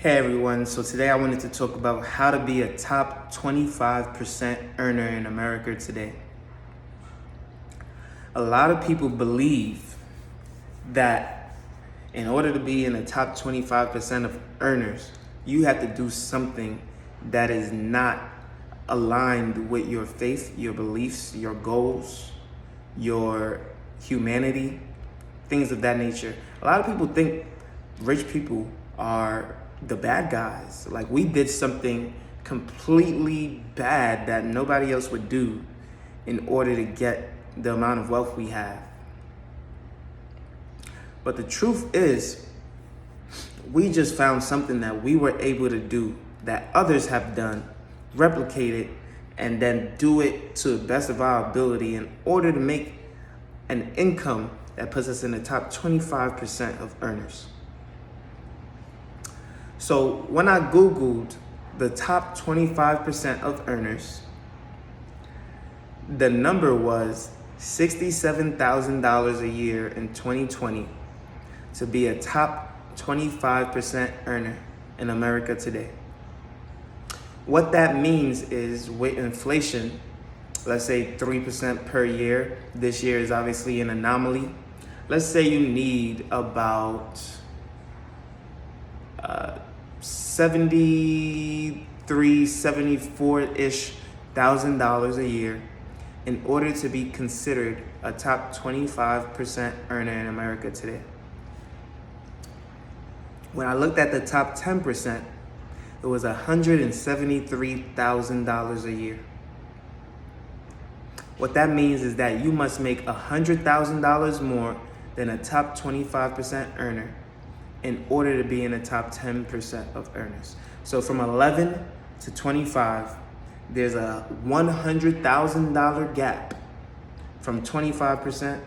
Hey everyone, so today I wanted to talk about how to be a top 25% earner in America today. A lot of people believe that in order to be in the top 25% of earners, you have to do something that is not aligned with your faith, your beliefs, your goals, your humanity, things of that nature. A lot of people think rich people are the bad guys. Like we did something completely bad that nobody else would do in order to get the amount of wealth we have. But the truth is, we just found something that we were able to do that others have done, replicate it, and then do it to the best of our ability in order to make an income that puts us in the top 25% of earners. So when I Googled the top 25% of earners, the number was $67,000 a year in 2020 to be a top 25% earner in America today. What that means is with inflation, let's say 3% per year. This year is obviously an anomaly. Let's say you need about 74-ish thousand dollars a year in order to be considered a top 25% earner in America today. When I looked at the top 10%, it was $173,000 a year. What that means is that you must make $100,000 more than a top 25% earner in order to be in the top 10% of earners. So from 11 to 25, there's a $100,000 gap from 25%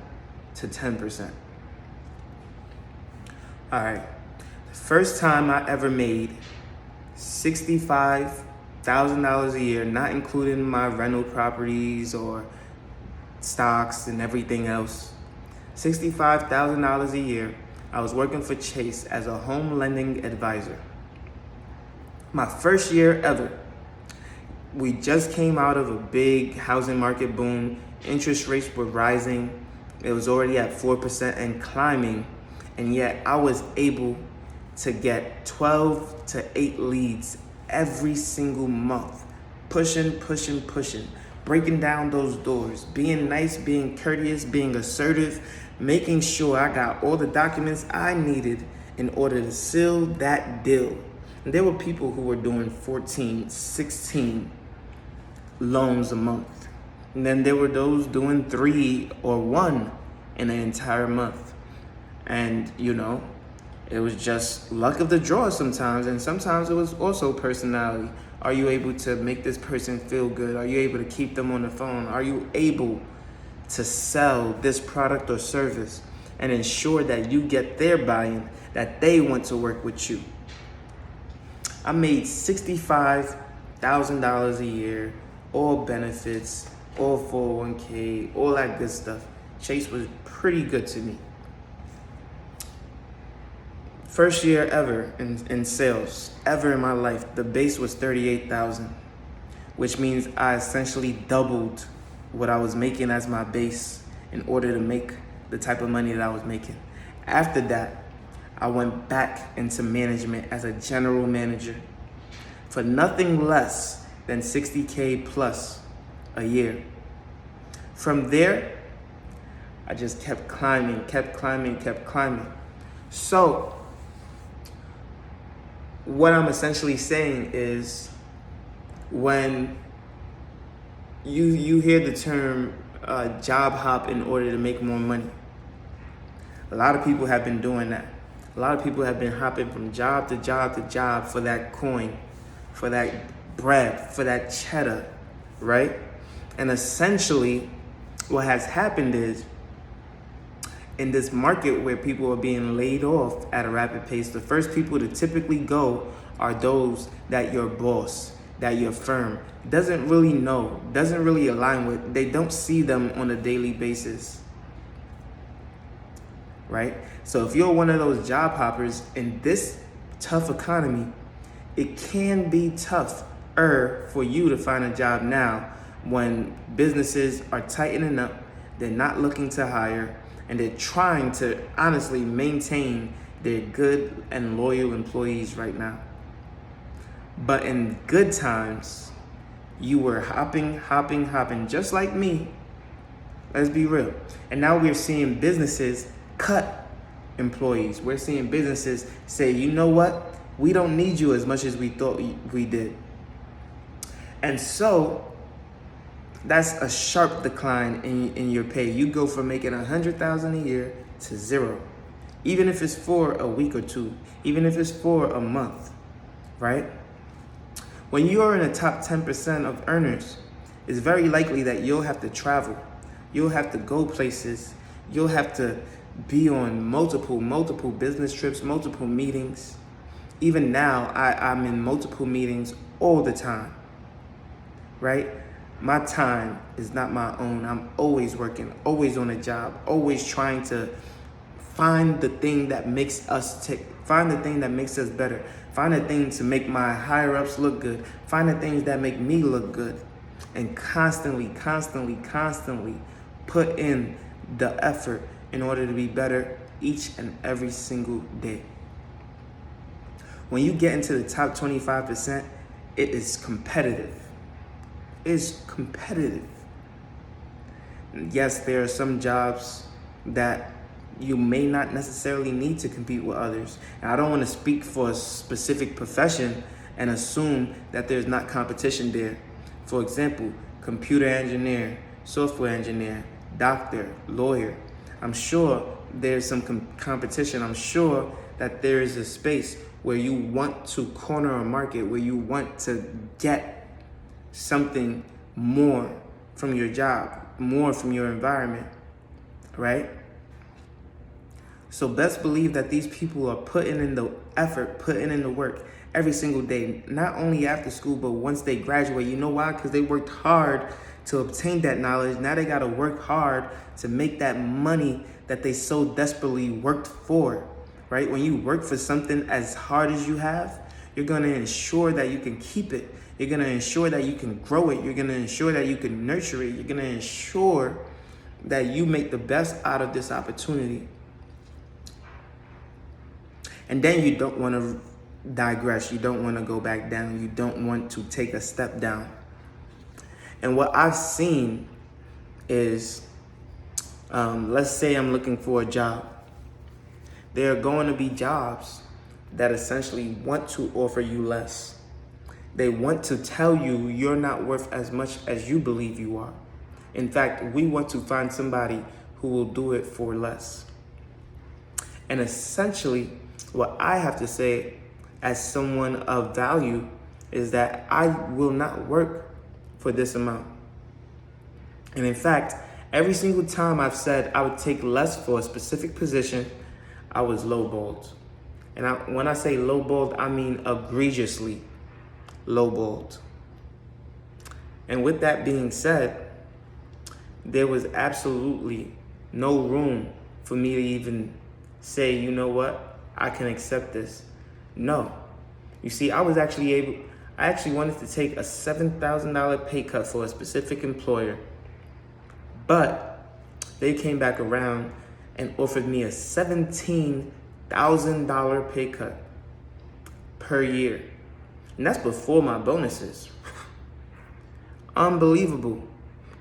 to 10%. All right, the first time I ever made $65,000 a year, not including my rental properties or stocks and everything else, $65,000 a year, I was working for Chase as a home lending advisor. My first year ever. We just came out of a big housing market boom. Interest rates were rising. It was already at 4% and climbing. And yet I was able to get 12 to 8 leads every single month. Pushing, breaking down those doors, being nice, being courteous, being assertive, making sure I got all the documents I needed in order to seal that deal. And there were people who were doing 14, 16 loans a month. And then there were those doing 3 or 1 in an entire month. And it was just luck of the draw sometimes, and sometimes it was also personality. Are you able to make this person feel good? Are you able to keep them on the phone? Are you able to sell this product or service and ensure that you get their buy-in, that they want to work with you? I made $65,000 a year, all benefits, all 401k, all that good stuff. Chase was pretty good to me. First year ever in sales, ever in my life, the base was $38,000, which means I essentially doubled what I was making as my base in order to make the type of money that I was making. After that, I went back into management as a general manager for nothing less than $60K plus a year. From there, I just kept climbing. So, what I'm essentially saying is when you hear the term job hop in order to make more money, a lot of people have been doing that. A lot of people have been hopping from job to job to job for that coin, for that bread, for that cheddar, right? And essentially what has happened is in this market where people are being laid off at a rapid pace, the first people to typically go are those that your boss, that your firm doesn't really know, doesn't really align with. They don't see them on a daily basis, right? So if you're one of those job hoppers in this tough economy, it can be tougher for you to find a job now when businesses are tightening up, they're not looking to hire, and they're trying to honestly maintain their good and loyal employees right now. But in good times, you were hopping, just like me. Let's be real. And now we're seeing businesses cut employees. We're seeing businesses say, you know what? We don't need you as much as we thought we did. And so that's a sharp decline in your pay. You go from making $100,000 a year to zero, even if it's for a week or two, even if it's for a month, right? When you are in the top 10% of earners, it's very likely that you'll have to travel. You'll have to go places. You'll have to be on multiple business trips, multiple meetings. Even now, I'm in multiple meetings all the time, right? My time is not my own. I'm always working, always on a job, always trying to find the thing that makes us tick, find the thing that makes us better, find the thing to make my higher ups look good, find the things that make me look good, and constantly put in the effort in order to be better each and every single day. When you get into the top 25%, it is competitive. It's competitive. Yes, there are some jobs that you may not necessarily need to compete with others. And I don't want to speak for a specific profession and assume that there's not competition there. For example, computer engineer, software engineer, doctor, lawyer. I'm sure there's some competition. I'm sure that there is a space where you want to corner a market, where you want to get something more from your job, more from your environment, right? So best believe that these people are putting in the effort, putting in the work every single day, not only after school, but once they graduate. You know why? Because they worked hard to obtain that knowledge. Now they got to work hard to make that money that they so desperately worked for, right? When you work for something as hard as you have, you're going to ensure that you can keep it. You're going to ensure that you can grow it. You're going to ensure that you can nurture it. You're going to ensure that you make the best out of this opportunity. And then you don't want to digress. You don't want to go back down. You don't want to take a step down. And what I've seen is, let's say I'm looking for a job. There are going to be jobs that essentially want to offer you less. They want to tell you you're not worth as much as you believe you are. In fact, we want to find somebody who will do it for less. And essentially, what I have to say as someone of value is that I will not work for this amount. And in fact, every single time I've said I would take less for a specific position, I was lowballed. And when I say lowballed, I mean egregiously lowballed. And with that being said, there was absolutely no room for me to even say, you know what, I can accept this. No. You see, I actually wanted to take a $7,000 pay cut for a specific employer, but they came back around and offered me a $17,000 pay cut per year. And that's before my bonuses. Unbelievable.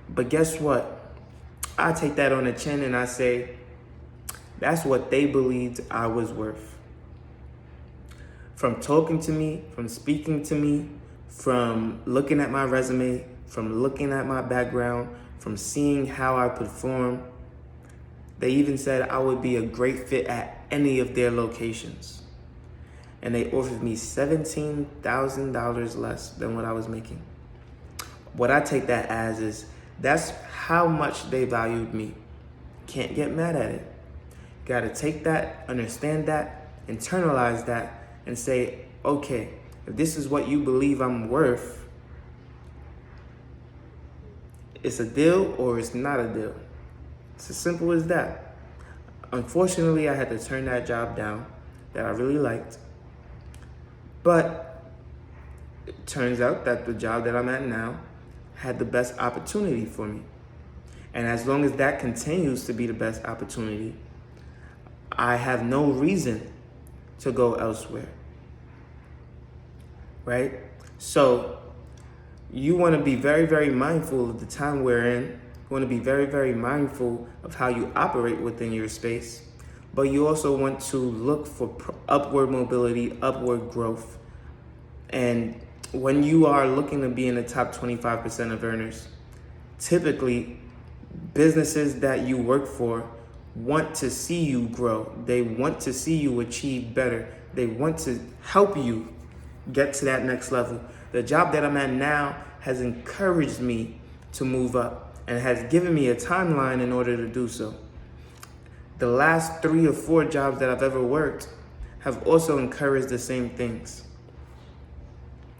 But guess what? I take that on the chin and I say, that's what they believed I was worth. From talking to me, from speaking to me, from looking at my resume, from looking at my background, from seeing how I perform, they even said I would be a great fit at any of their locations. And they offered me $17,000 less than what I was making. What I take that as is, that's how much they valued me. Can't get mad at it. Gotta take that, understand that, internalize that, and say, okay, if this is what you believe I'm worth, it's a deal or it's not a deal. It's as simple as that. Unfortunately, I had to turn that job down that I really liked. But turns out that the job that I'm at now had the best opportunity for me. And as long as that continues to be the best opportunity, I have no reason to go elsewhere, right? So you want to be very, very mindful of the time we're in. You want to be very, very mindful of how you operate within your space, but you also want to look for upward mobility, upward growth. And when you are looking to be in the top 25% of earners, typically businesses that you work for want to see you grow. They want to see you achieve better. They want to help you get to that next level. The job that I'm at now has encouraged me to move up and has given me a timeline in order to do so. The last 3 or 4 jobs that I've ever worked have also encouraged the same things.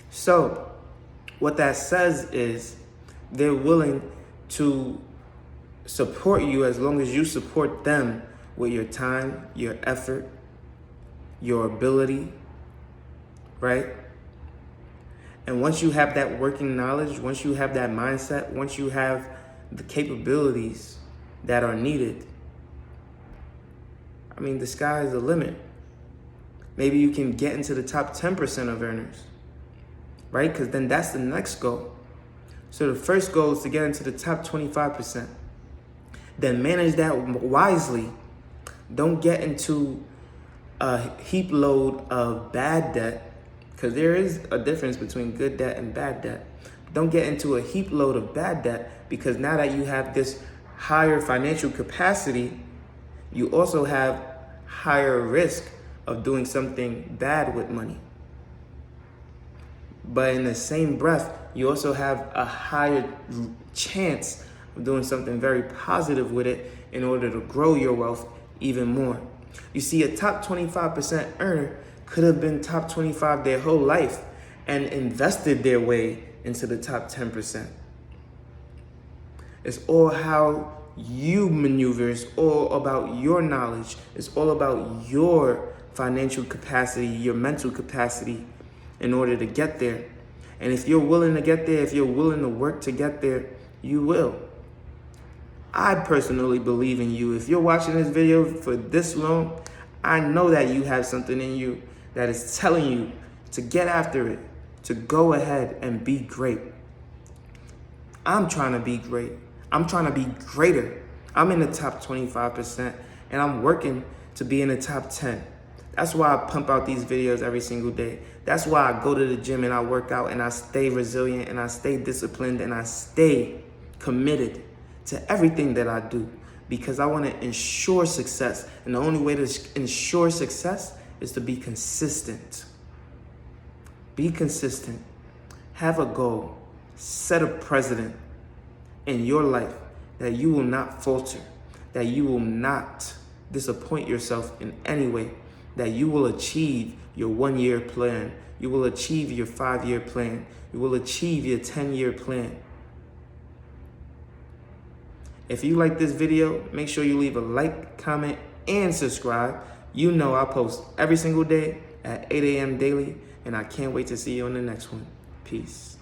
So what that says is they're willing to support you as long as you support them with your time, your effort, your ability, right? And once you have that working knowledge, once you have that mindset, once you have the capabilities that are needed, I mean, the sky is the limit. Maybe you can get into the top 10% of earners, right? Because then that's the next goal. So the first goal is to get into the top 25%. Then manage that wisely. Don't get into a heap load of bad debt, because there is a difference between good debt and bad debt. Don't get into a heap load of bad debt, because now that you have this higher financial capacity, you also have higher risk of doing something bad with money. But in the same breath, you also have a higher chance of doing something very positive with it in order to grow your wealth even more. You see, a top 25% earner could have been top 25 their whole life and invested their way into the top 10%. It's all how you maneuver. It's all about your knowledge. It's all about your financial capacity, your mental capacity in order to get there. And if you're willing to get there, if you're willing to work to get there, you will. I personally believe in you. If you're watching this video for this long, I know that you have something in you that is telling you to get after it, to go ahead and be great. I'm trying to be great. I'm trying to be greater. I'm in the top 25% and I'm working to be in the top 10. That's why I pump out these videos every single day. That's why I go to the gym and I work out and I stay resilient and I stay disciplined and I stay committed to everything that I do, because I want to ensure success. And the only way to ensure success is to be consistent. Be consistent. Have a goal. Set a precedent in your life that you will not falter, that you will not disappoint yourself in any way, that you will achieve your 1-year plan. You will achieve your 5-year plan. You will achieve your 10-year plan. If you like this video, make sure you leave a like, comment, and subscribe. You know I post every single day at 8 a.m. daily, and I can't wait to see you on the next one. Peace.